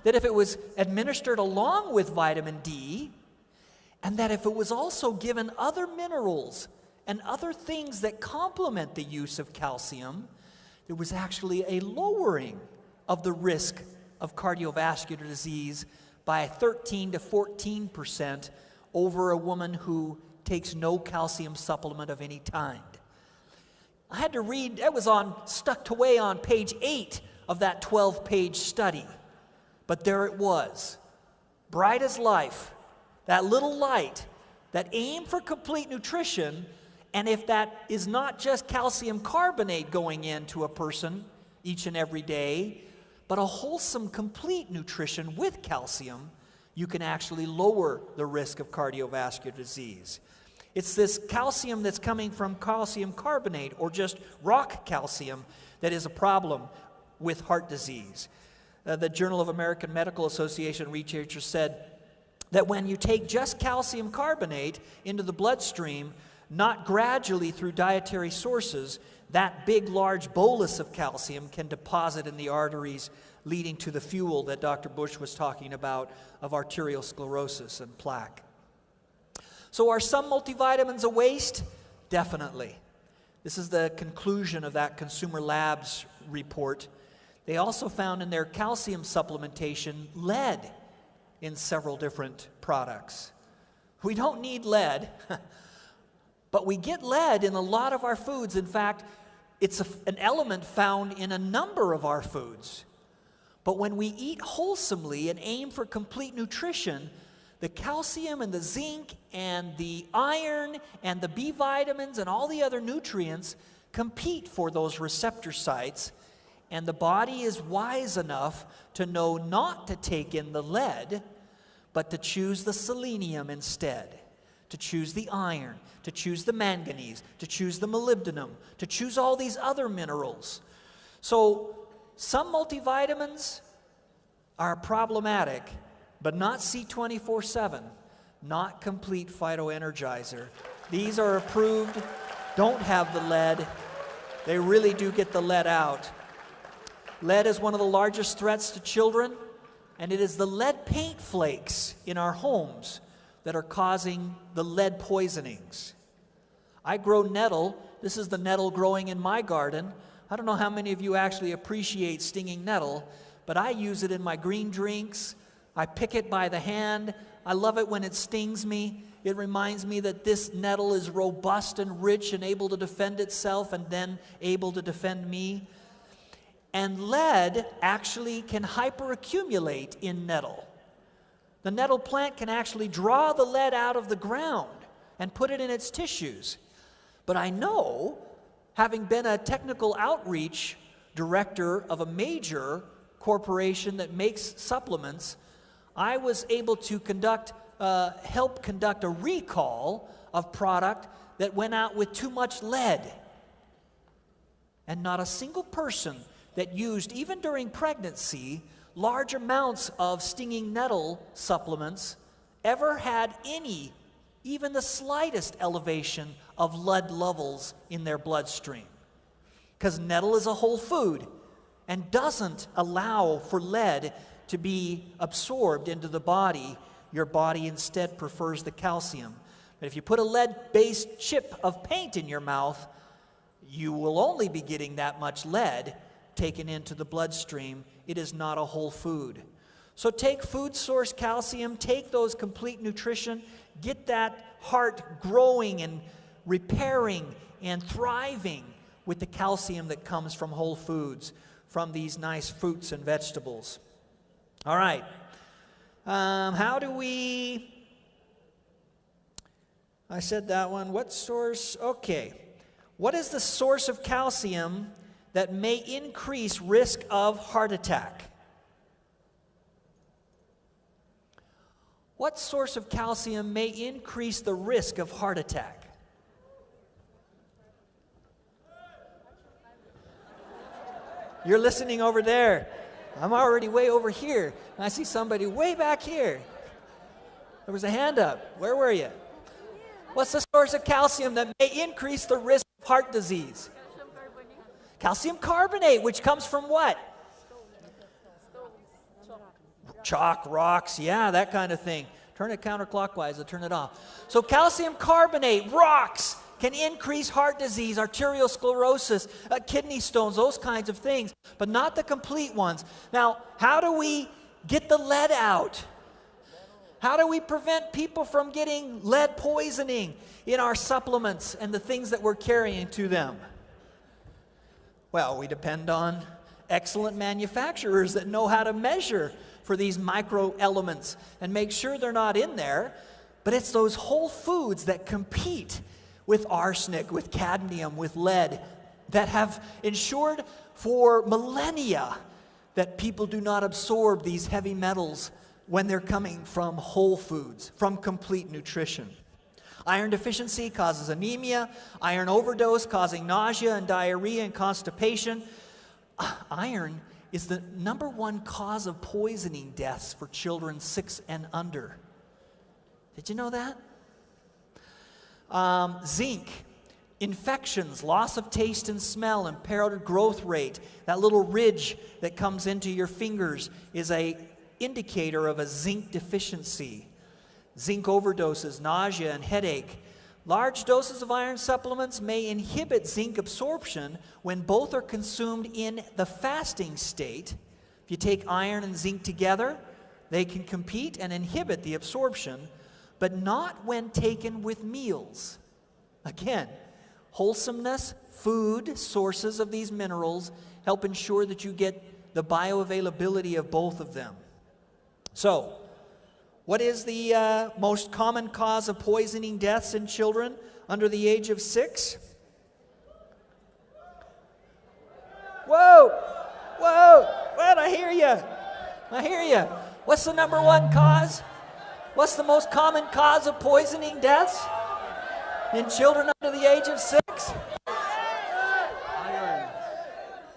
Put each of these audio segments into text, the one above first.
that if it was administered along with vitamin D, and that if it was also given other minerals and other things that complement the use of calcium, there was actually a lowering of the risk of cardiovascular disease by 13 to 14% over a woman who takes no calcium supplement of any kind. I had to read, that was stuck away on page 8 of that 12-page study. But there it was, bright as life, that little light that aimed for complete nutrition. And if that is not just calcium carbonate going into a person each and every day, but a wholesome, complete nutrition with calcium, you can actually lower the risk of cardiovascular disease. It's this calcium that's coming from calcium carbonate or just rock calcium that is a problem with heart disease. The Journal of American Medical Association researchers said that when you take just calcium carbonate into the bloodstream, not gradually through dietary sources, that big, large bolus of calcium can deposit in the arteries, leading to the fuel that Dr. Bush was talking about of arterial sclerosis and plaque. So are some multivitamins a waste? Definitely. This is the conclusion of that Consumer Labs report. They also found in their calcium supplementation lead in several different products. We don't need lead, but we get lead in a lot of our foods. In fact, it's an element found in a number of our foods. But when we eat wholesomely and aim for complete nutrition, the calcium and the zinc and the iron and the B vitamins and all the other nutrients compete for those receptor sites, and the body is wise enough to know not to take in the lead, but to choose the selenium instead, to choose the iron, to choose the manganese, to choose the molybdenum, to choose all these other minerals. So some multivitamins are problematic, but not C24/7, not complete phytoenergizer. These are approved, don't have the lead. They really do get the lead out. Lead is one of the largest threats to children, and it is the lead paint flakes in our homes that are causing the lead poisonings. I grow nettle. This is the nettle growing in my garden. I don't know how many of you actually appreciate stinging nettle, but I use it in my green drinks. I pick it by the hand. I love it when it stings me. It reminds me that this nettle is robust and rich and able to defend itself and then able to defend me. And lead actually can hyperaccumulate in nettle. The nettle plant can actually draw the lead out of the ground and put it in its tissues. But I know, having been a technical outreach director of a major corporation that makes supplements, I was able to help conduct a recall of product that went out with too much lead. And not a single person that used, even during pregnancy, large amounts of stinging nettle supplements ever had even the slightest elevation of lead levels in their bloodstream. Because nettle is a whole food and doesn't allow for lead to be absorbed into the body. Your body instead prefers the calcium. But if you put a lead-based chip of paint in your mouth, you will only be getting that much lead taken into the bloodstream. It is not a whole food. So take food source calcium, take those complete nutrition, get that heart growing and repairing and thriving with the calcium that comes from whole foods, from these nice fruits and vegetables. All right. How do we... I said that one. What source? Okay. What is the source of calcium that may increase risk of heart attack? What source of calcium may increase the risk of heart attack? You're listening over there. I'm already way over here. And I see somebody way back here. There was a hand up. Where were you? What's the source of calcium that may increase the risk of heart disease? Calcium carbonate, which comes from what? Chalk, rocks, yeah, that kind of thing. Turn it counterclockwise and turn it off. So calcium carbonate, rocks, can increase heart disease, arteriosclerosis, kidney stones, those kinds of things, but not the complete ones. Now, how do we get the lead out? How do we prevent people from getting lead poisoning in our supplements and the things that we're carrying to them? Well, we depend on excellent manufacturers that know how to measure for these micro elements and make sure they're not in there. But it's those whole foods that compete with arsenic, with cadmium, with lead, that have ensured for millennia that people do not absorb these heavy metals when they're coming from whole foods, from complete nutrition. Iron deficiency causes anemia, iron overdose causing nausea and diarrhea and constipation. Iron is the #1 cause of poisoning deaths for children 6 and under. Did you know that? Zinc, infections, loss of taste and smell, impaired growth rate. That little ridge that comes into your fingers is an indicator of a zinc deficiency. Zinc overdoses, nausea, and headache. Large doses of iron supplements may inhibit zinc absorption when both are consumed in the fasting state. If you take iron and zinc together, they can compete and inhibit the absorption, but not when taken with meals. Again, wholesomeness, food, sources of these minerals help ensure that you get the bioavailability of both of them. So, what is the most common cause of poisoning deaths in children under the age of 6? Whoa! Whoa! What? I hear you. I hear you. What's the #1 cause? What's the most common cause of poisoning deaths in children under the age of 6? Iron.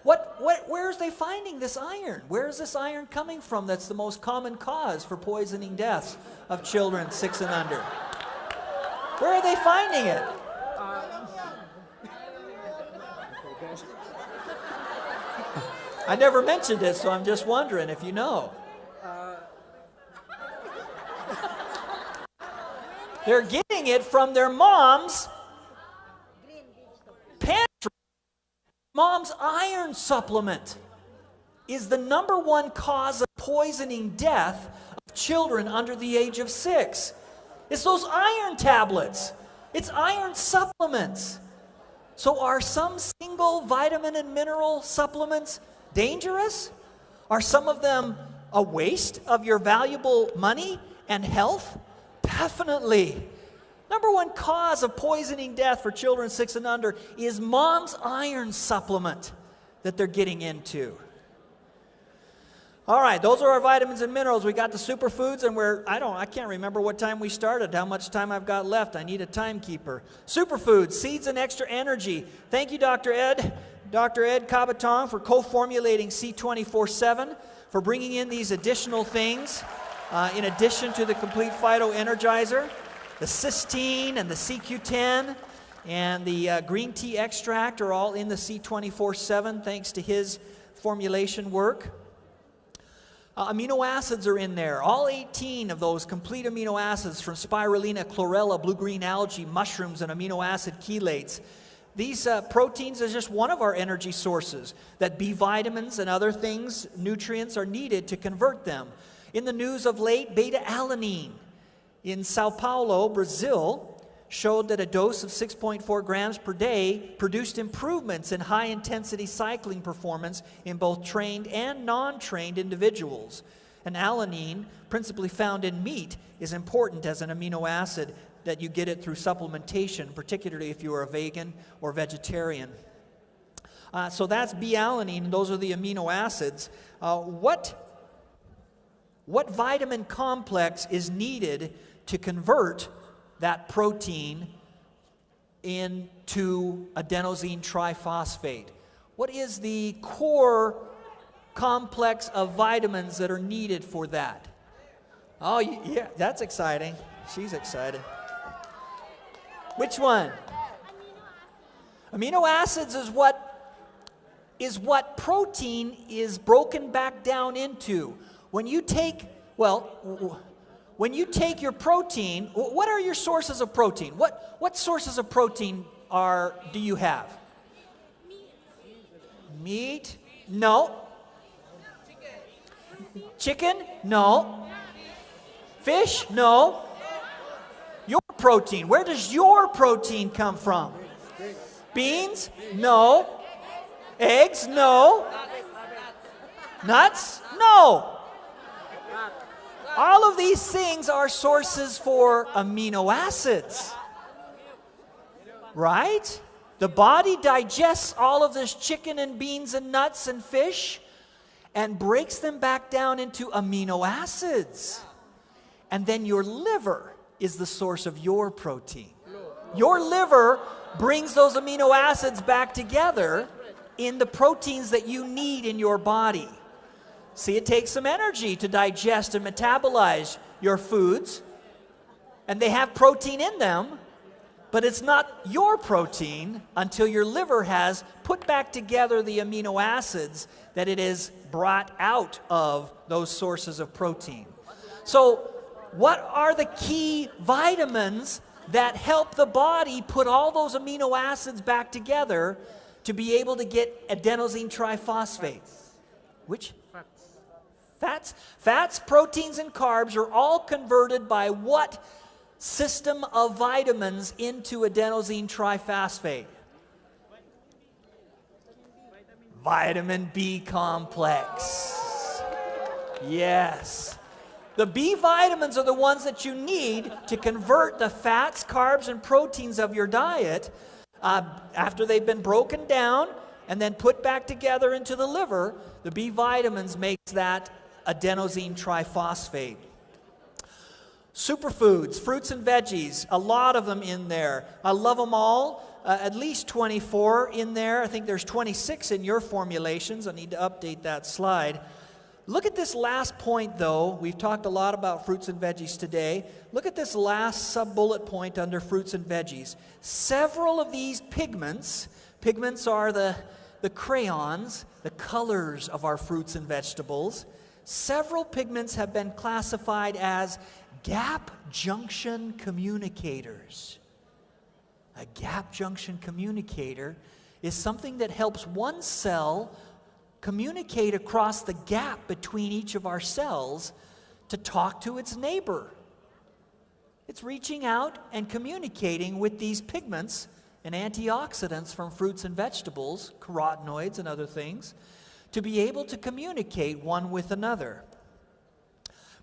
Where are they finding this iron? Where is this iron coming from that's the most common cause for poisoning deaths of children 6 and under? Where are they finding it? I never mentioned it, so I'm just wondering if you know. They're getting it from their mom's pantry. Mom's iron supplement is the #1 cause of poisoning death of children under the age of 6. It's those iron tablets. It's iron supplements. So are some single vitamin and mineral supplements dangerous? Are some of them a waste of your valuable money and health? Definitely. #1 cause of poisoning death for children 6 and under is mom's iron supplement that they're getting into. All right, those are our vitamins and minerals. We got the superfoods, and I can't remember what time we started, how much time I've got left. I need a timekeeper. Superfoods, seeds and extra energy. Thank you, Dr. Ed Cabatong, for co-formulating C24/7, for bringing in these additional things in addition to the complete Phyto Energizer. The cysteine and the CQ10 and the green tea extract are all in the C24/7 thanks to his formulation work. Amino acids are in there. All 18 of those complete amino acids from spirulina, chlorella, blue-green algae, mushrooms, and amino acid chelates. These proteins are just one of our energy sources that B vitamins and other things, nutrients, are needed to convert them. In the news of late, beta-alanine in Sao Paulo, Brazil, showed that a dose of 6.4 grams per day produced improvements in high-intensity cycling performance in both trained and non-trained individuals. And alanine, principally found in meat, is important as an amino acid that you get it through supplementation, particularly if you are a vegan or vegetarian. So that's B-alanine, those are the amino acids. What vitamin complex is needed to convert that protein into adenosine triphosphate? What is the core complex of vitamins that are needed for that? Oh, yeah, that's exciting. She's excited. Which one? Amino acids is what protein is broken back down into. When you take Well, when you take your protein, what are your sources of protein? What sources of protein do you have? Meat? No. Chicken? No. Fish? No. Your protein. Where does your protein come from? Beans? No. Eggs? No. Nuts? No. All of these things are sources for amino acids. Right? The body digests all of this chicken and beans and nuts and fish and breaks them back down into amino acids. And then your liver is the source of your protein. Your liver brings those amino acids back together in the proteins that you need in your body. See, it takes some energy to digest and metabolize your foods, and they have protein in them, but it's not your protein until your liver has put back together the amino acids that it has brought out of those sources of protein. So, what are the key vitamins that help the body put all those amino acids back together to be able to get adenosine triphosphate? Which? Fats, proteins, and carbs are all converted by what system of vitamins into adenosine triphosphate? Vitamin B complex. Yes. The B vitamins are the ones that you need to convert the fats, carbs, and proteins of your diet after they've been broken down and then put back together into the liver. The B vitamins makes that adenosine triphosphate. Superfoods, fruits and veggies, a lot of them in there. I love them all. At least 24 in there. I think there's 26 in your formulations. I need to update that slide. Look at this last point, though. We've talked a lot about fruits and veggies today. Look at this last sub-bullet point under fruits and veggies. Several of these pigments are the crayons, the colors of our fruits and vegetables. Several pigments have been classified as gap junction communicators. A gap junction communicator is something that helps one cell communicate across the gap between each of our cells to talk to its neighbor. It's reaching out and communicating with these pigments and antioxidants from fruits and vegetables, carotenoids and other things, to be able to communicate one with another.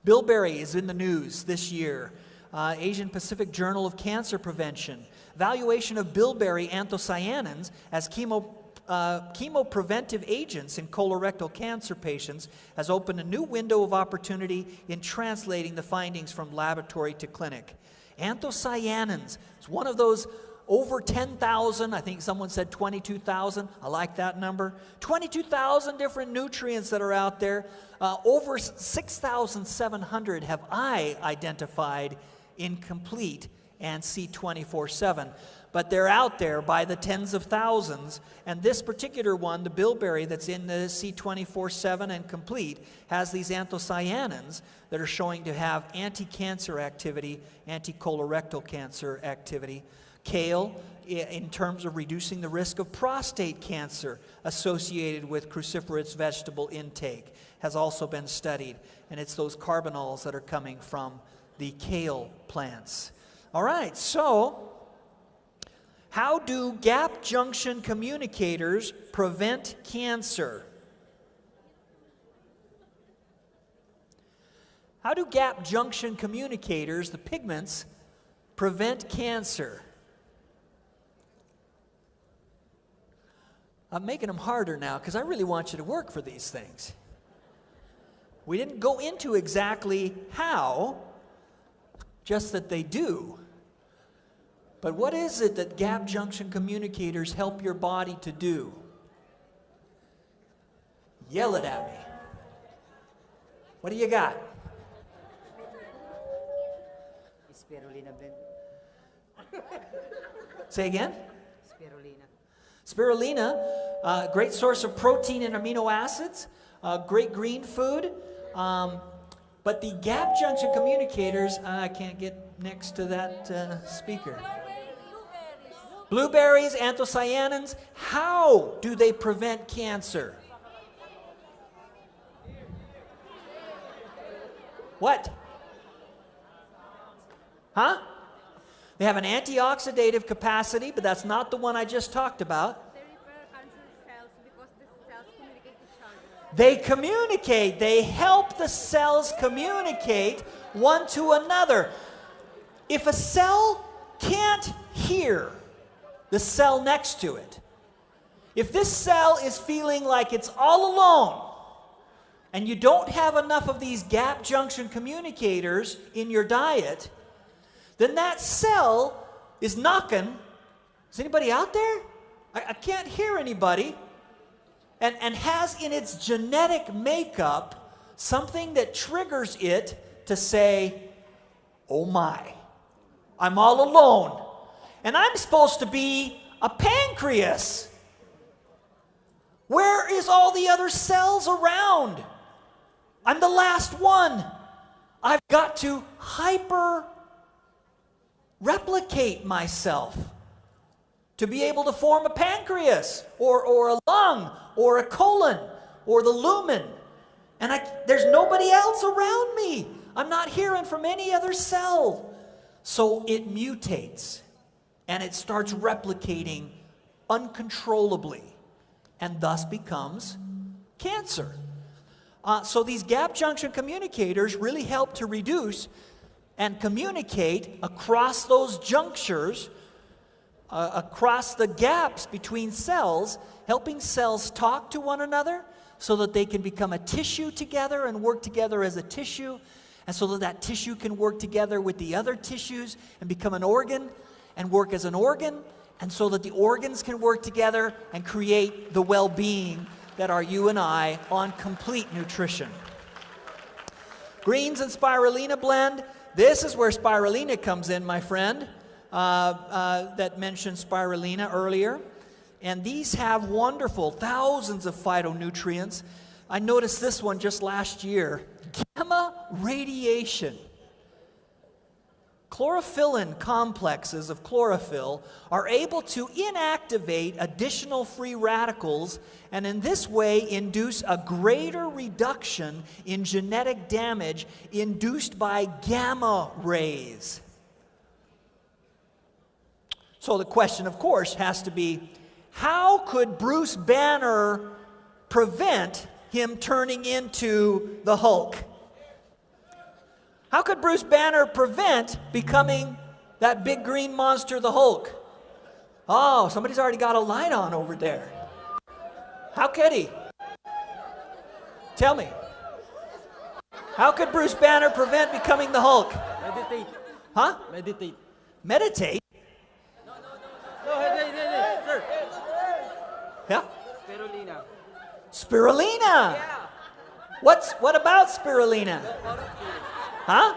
Bilberry is in the news this year. Asian Pacific Journal of Cancer Prevention. Evaluation of bilberry anthocyanins as chemopreventive agents in colorectal cancer patients has opened a new window of opportunity in translating the findings from laboratory to clinic. Anthocyanins is one of those over 10,000, I think someone said 22,000, I like that number, 22,000 different nutrients that are out there. Over 6,700 have I identified in complete and C24/7. But they're out there by the tens of thousands, and this particular one, the bilberry that's in the C24/7 and complete, has these anthocyanins that are showing to have anti-cancer activity, anti-colorectal cancer activity. Kale, in terms of reducing the risk of prostate cancer associated with cruciferous vegetable intake, has also been studied, and it's those carbanols that are coming from the kale plants. All right, so how do gap junction communicators prevent cancer? How do gap junction communicators, the pigments, prevent cancer? I'm making them harder now because I really want you to work for these things. We didn't go into exactly how, just that they do. But what is it that gap junction communicators help your body to do? Yell it at me. What do you got? Spirulina blend. Say again? Spirulina. Spirulina, great source of protein and amino acids, great green food. But the gap junction communicators, I can't get next to that speaker. Blueberries, anthocyanins, how do they prevent cancer? What? Huh? They have an antioxidative capacity, but that's not the one I just talked about. They repair cancer cells because the cells communicate with each other. They communicate. They help the cells communicate one to another. If a cell can't hear the cell next to it, if this cell is feeling like it's all alone, and you don't have enough of these gap junction communicators in your diet, then that cell is knocking. Is anybody out there? I can't hear anybody. And has in its genetic makeup something that triggers it to say, oh my, I'm all alone. And I'm supposed to be a pancreas. Where is all the other cells around? I'm the last one. I've got to replicate myself to be able to form a pancreas or a lung or a colon or the lumen. And there's nobody else around me. I'm not hearing from any other cell. So it mutates and it starts replicating uncontrollably and thus becomes cancer. So these gap junction communicators really help to reduce and communicate across those junctures, across the gaps between cells, helping cells talk to one another so that they can become a tissue together and work together as a tissue, and so that that tissue can work together with the other tissues and become an organ and work as an organ, and so that the organs can work together and create the well-being that are you and I on complete nutrition. Greens and spirulina blend. This is where spirulina comes in, my friend, that mentioned spirulina earlier. And these have wonderful thousands of phytonutrients. I noticed this one just last year. Gamma radiation. Chlorophyllin complexes of chlorophyll are able to inactivate additional free radicals and in this way induce a greater reduction in genetic damage induced by gamma rays. So the question, of course, has to be, how could Bruce Banner prevent him turning into the Hulk? How could Bruce Banner prevent becoming that big green monster, the Hulk? Oh, somebody's already got a light on over there. How could he? Tell me. How could Bruce Banner prevent becoming the Hulk? Meditate. Huh? Meditate. Meditate? No, hey, sir. Yeah? Spirulina. Spirulina. Yeah. What about spirulina? Huh?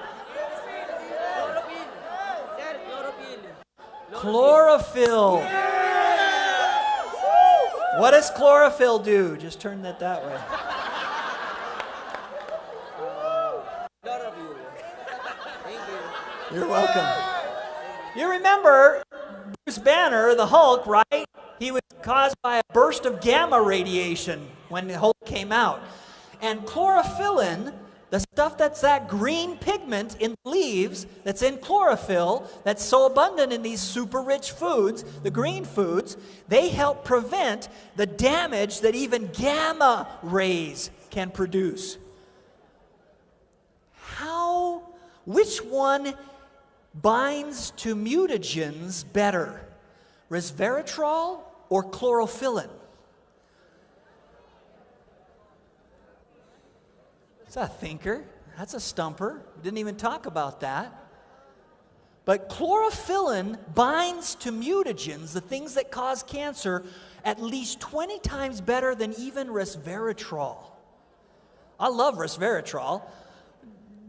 Chlorophyll. Sir, chlorophyll. Chlorophyll. What does chlorophyll do? Just turn that way. Chlorophyll. Thank you. You're welcome. You remember Bruce Banner, the Hulk, right? He was caused by a burst of gamma radiation when the Hulk came out. And chlorophyllin, the stuff that's that green pigment in leaves that's in chlorophyll, that's so abundant in these super rich foods, the green foods, they help prevent the damage that even gamma rays can produce. Which one binds to mutagens better? Resveratrol or chlorophyllin? That's a thinker. That's a stumper. We didn't even talk about that. But chlorophyllin binds to mutagens, the things that cause cancer, at least 20 times better than even resveratrol. I love resveratrol.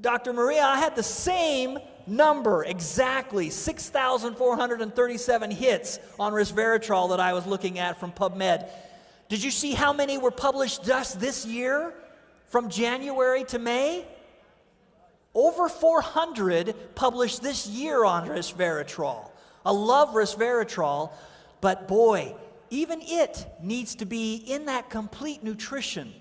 Dr. Maria, I had the same number, exactly 6,437 hits on resveratrol that I was looking at from PubMed. Did you see how many were published just this year, from January to May? Over 400 published this year on resveratrol. I love resveratrol, but boy, even it needs to be in that complete nutrition.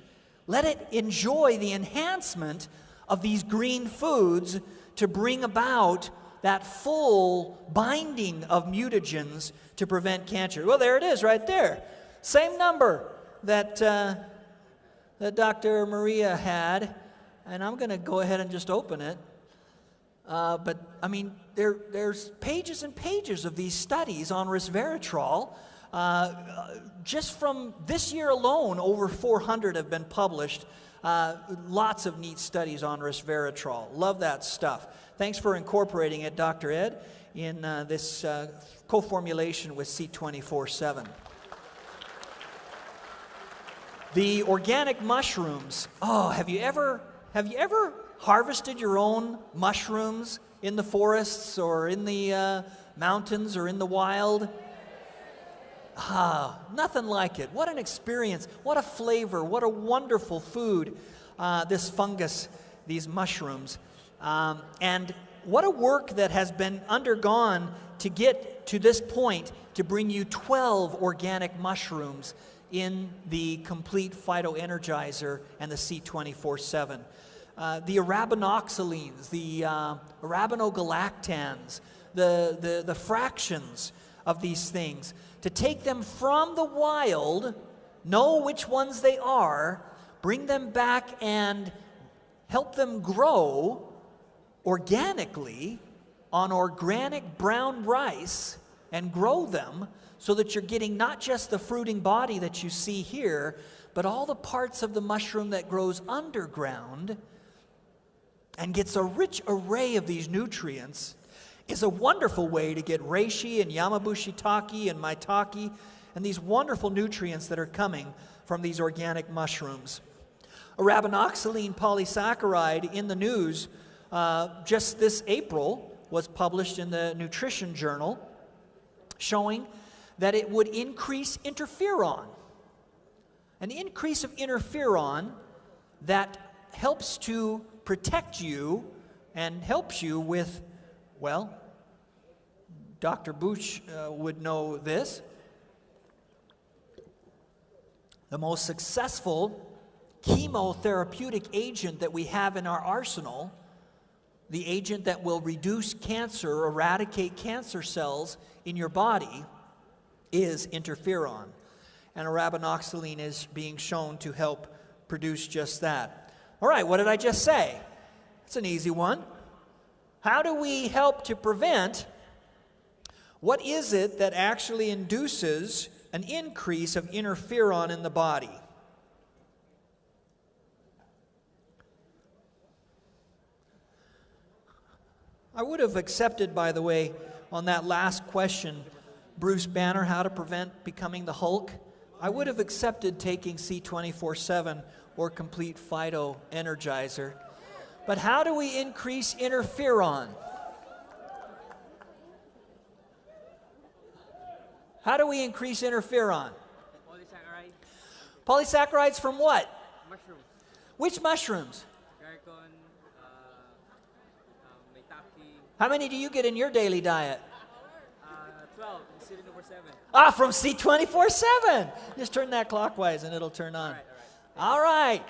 Let it enjoy the enhancement of these green foods to bring about that full binding of mutagens to prevent cancer. Well, there it is right there. Same number that Dr. Maria had, and I'm going to go ahead and just open it. But, I mean, there's pages and pages of these studies on resveratrol. Just from this year alone, over 400 have been published. Lots of neat studies on resveratrol. Love that stuff. Thanks for incorporating it, Dr. Ed, in this co-formulation with C24/7. The organic mushrooms. Oh, have you ever harvested your own mushrooms in the forests or in the mountains or in the wild? Nothing like it. What an experience. What a flavor. What a wonderful food, this fungus, these mushrooms. And what a work that has been undergone to get to this point to bring you 12 organic mushrooms in the complete phytoenergizer and the C24/7. The arabinoxylines, the arabinogalactans, the fractions of these things, to take them from the wild, know which ones they are, bring them back and help them grow organically on organic brown rice and grow them so that you're getting not just the fruiting body that you see here, but all the parts of the mushroom that grows underground and gets a rich array of these nutrients, is a wonderful way to get reishi and yamabushitake and maitake and these wonderful nutrients that are coming from these organic mushrooms. Arabinoxylene polysaccharide in the news just this April was published in the Nutrition Journal, showing that it would increase interferon. An increase of interferon that helps to protect you and helps you with, well, Dr. Bush would know this. The most successful chemotherapeutic agent that we have in our arsenal, the agent that will reduce cancer, eradicate cancer cells in your body, is interferon. And arabinoxylene is being shown to help produce just that. All right, what did I just say? It's an easy one. How do we help to prevent? What is it that actually induces an increase of interferon in the body? I would have accepted, by the way, on that last question, Bruce Banner, how to prevent becoming the Hulk. I would have accepted taking C24/7 or complete phytoenergizer. But how do we increase interferon? How do we increase interferon? Polysaccharides. Polysaccharides from what? Mushrooms. Which mushrooms? Garcon, maitake. How many do you get in your daily diet? 12, C24/7. From C24/7. Just turn that clockwise and it'll turn on. All right.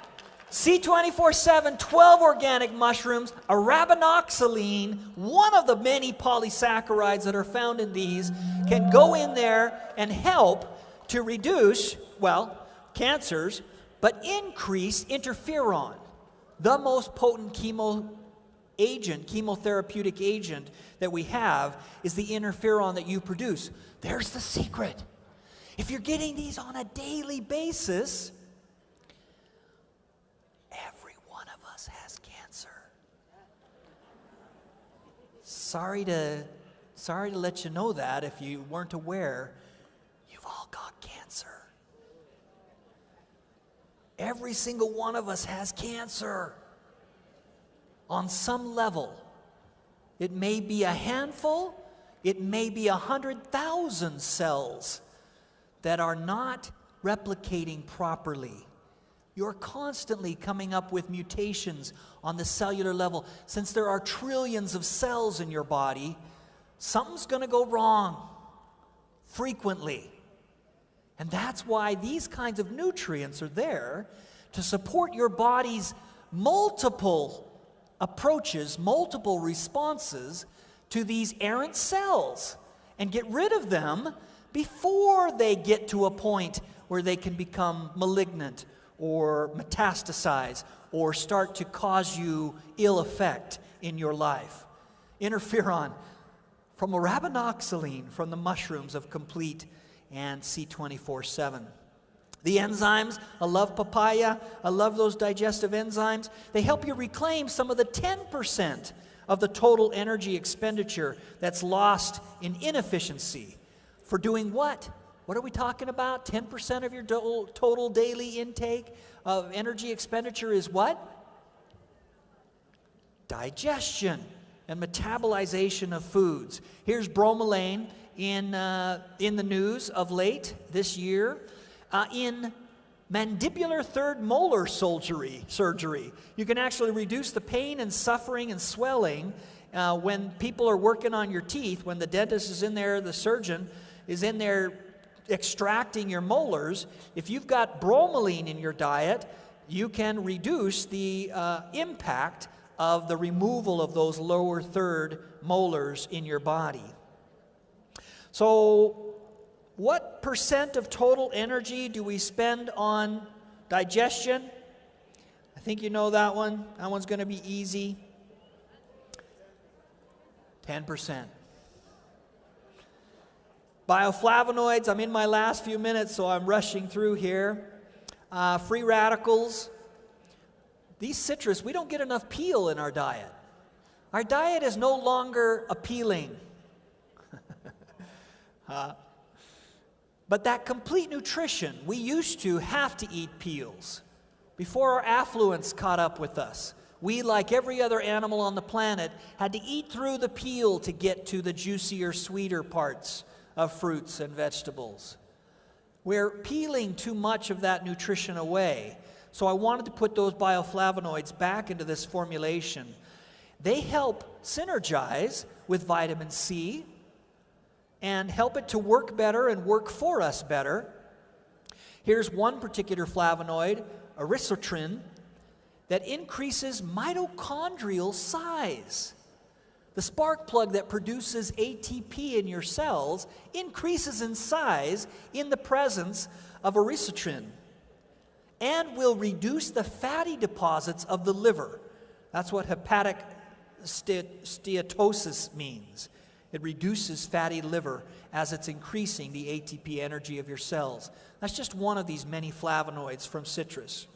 C24/7, 12 organic mushrooms, arabinoxylene, one of the many polysaccharides that are found in these, can go in there and help to reduce, well, cancers, but increase interferon, the most potent chemotherapeutic agent that we have is the interferon that you produce. There's the secret. If you're getting these on a daily basis, every one of us has cancer. Sorry to let you know that if you weren't aware, you've all got cancer. Every single one of us has cancer on some level. It may be a handful, it may be 100,000 cells that are not replicating properly. You're constantly coming up with mutations on the cellular level. Since there are trillions of cells in your body, something's going to go wrong frequently. And that's why these kinds of nutrients are there to support your body's multiple approaches, multiple responses to these errant cells, and get rid of them before they get to a point where they can become malignant or metastasize or start to cause you ill effect in your life. Interferon from arabinoxaline from the mushrooms of Complete and C24/7. The enzymes, I love papaya, I love those digestive enzymes. They help you reclaim some of the 10% of the total energy expenditure that's lost in inefficiency. For doing what? What are we talking about? 10% of your total daily intake of energy expenditure is what? Digestion and metabolization of foods. Here's bromelain in the news of late this year. In mandibular third molar surgery, you can actually reduce the pain and suffering and swelling when people are working on your teeth, when the dentist is in there, the surgeon is in there extracting your molars. If you've got bromelain in your diet, you can reduce the impact of the removal of those lower third molars in your body. So, what percent of total energy do we spend on digestion? I think you know that one. That one's going to be easy. 10%. Bioflavonoids, I'm in my last few minutes, so I'm rushing through here. Free radicals. These citrus, we don't get enough peel in our diet. Our diet is no longer appealing. But that complete nutrition, we used to have to eat peels. Before our affluence caught up with us, we, like every other animal on the planet, had to eat through the peel to get to the juicier, sweeter parts of fruits and vegetables. We're peeling too much of that nutrition away. So I wanted to put those bioflavonoids back into this formulation. They help synergize with vitamin C and help it to work better and work for us better. Here's one particular flavonoid, erythritrin, that increases mitochondrial size. The spark plug that produces ATP in your cells increases in size in the presence of erythritrin and will reduce the fatty deposits of the liver. That's what hepatic steatosis means. It reduces fatty liver as it's increasing the ATP energy of your cells. That's just one of these many flavonoids from citrus.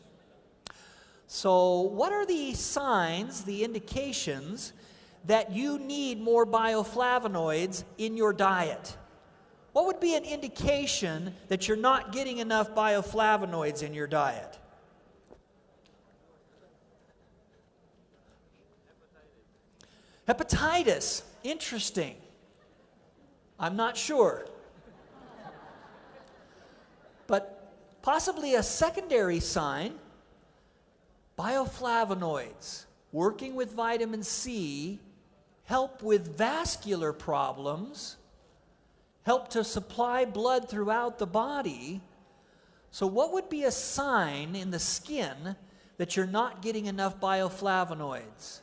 So what are the signs, the indications that you need more bioflavonoids in your diet? What would be an indication that you're not getting enough bioflavonoids in your diet? Hepatitis. Interesting. I'm not sure. But possibly a secondary sign, bioflavonoids working with vitamin C help with vascular problems, help to supply blood throughout the body. So what would be a sign in the skin that you're not getting enough bioflavonoids?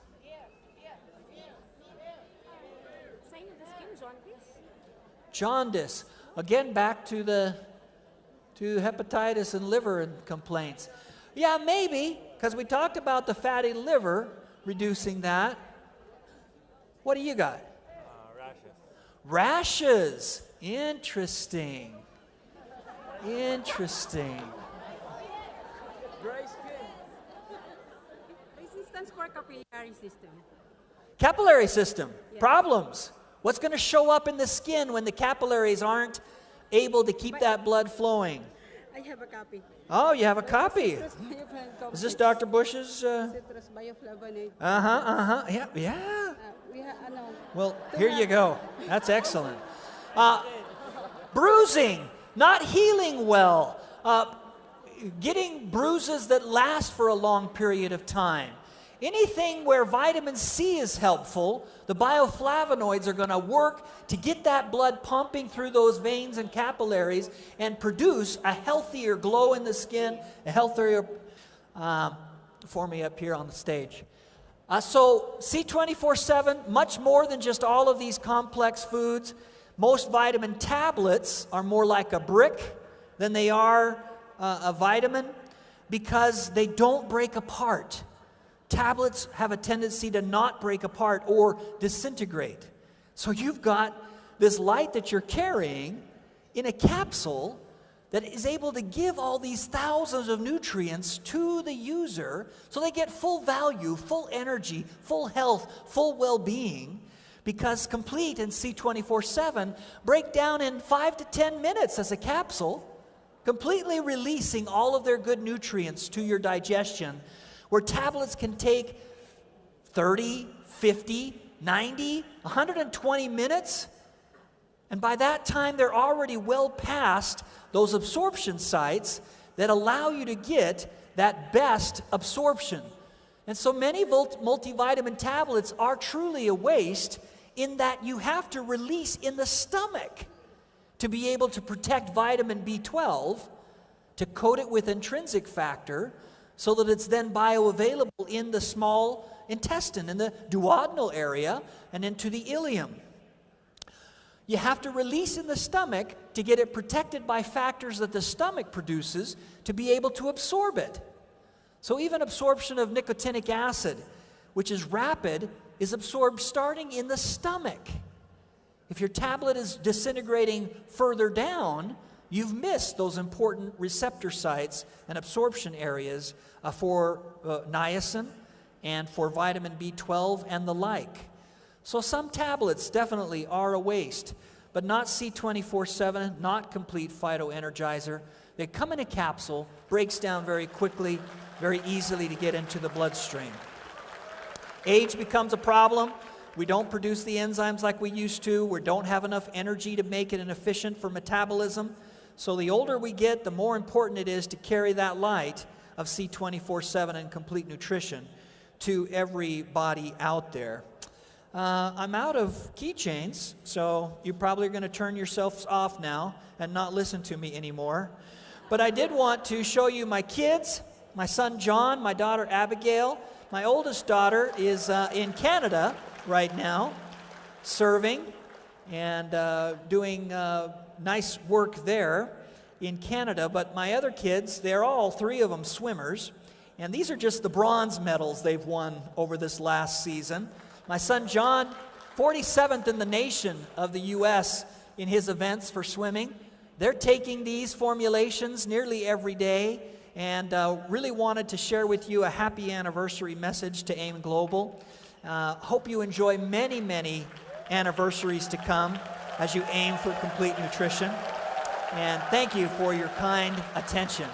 Sign of the skin, jaundice. Jaundice. Again, back to hepatitis and liver complaints. Yeah, maybe, because we talked about the fatty liver, reducing that. What do you got? Rashes. Rashes. Interesting. Interesting. Dry skin. Resistance for capillary system. Capillary system. Problems. What's going to show up in the skin when the capillaries aren't able to keep that blood flowing? I have a copy. Oh, you have a copy. Citrus bioflavonoid. Is this Dr. Bush's? Citrus bioflavonoid. Yeah, yeah. We have, Well, here you go. That's excellent. Bruising, not healing well. getting bruises that last for a long period of time. Anything where vitamin C is helpful, the bioflavonoids are going to work to get that blood pumping through those veins and capillaries and produce a healthier glow in the skin, a healthier, for me up here on the stage. So C24/7, much more than just all of these complex foods. Most vitamin tablets are more like a brick than they are a vitamin because they don't break apart. Tablets have a tendency to not break apart or disintegrate. So you've got this light that you're carrying in a capsule that is able to give all these thousands of nutrients to the user so they get full value, full energy, full health, full well-being, because Complete and C24/7 break down in 5 to 10 minutes as a capsule, completely releasing all of their good nutrients to your digestion, where tablets can take 30, 50, 90, 120 minutes. And by that time, they're already well past those absorption sites that allow you to get that best absorption. And so many multivitamin tablets are truly a waste in that you have to release in the stomach to be able to protect vitamin B12, to coat it with intrinsic factor, so that it's then bioavailable in the small intestine, in the duodenal area, and into the ileum. You have to release in the stomach to get it protected by factors that the stomach produces to be able to absorb it. So even absorption of nicotinic acid, which is rapid, is absorbed starting in the stomach. If your tablet is disintegrating further down, you've missed those important receptor sites and absorption areas for niacin and for vitamin B12 and the like. So some tablets definitely are a waste, but not C24/7, not Complete Phytoenergizer. They come in a capsule, breaks down very quickly, very easily to get into the bloodstream. Age becomes a problem. We don't produce the enzymes like we used to. We don't have enough energy to make it efficient for metabolism. So the older we get, the more important it is to carry that light of C24/7 and Complete Nutrition to everybody out there. I'm out of keychains, so you probably are going to turn yourselves off now and not listen to me anymore. But I did want to show you my kids, my son John, my daughter Abigail. My oldest daughter is in Canada right now, serving and doing nice work there in Canada. But my other kids, they're all three of them swimmers. And these are just the bronze medals they've won over this last season. My son John, 47th in the nation of the U.S. in his events for swimming. They're taking these formulations nearly every day, and really wanted to share with you a happy anniversary message to AIM Global. Hope you enjoy many, many anniversaries to come as you aim for complete nutrition. And thank you for your kind attention.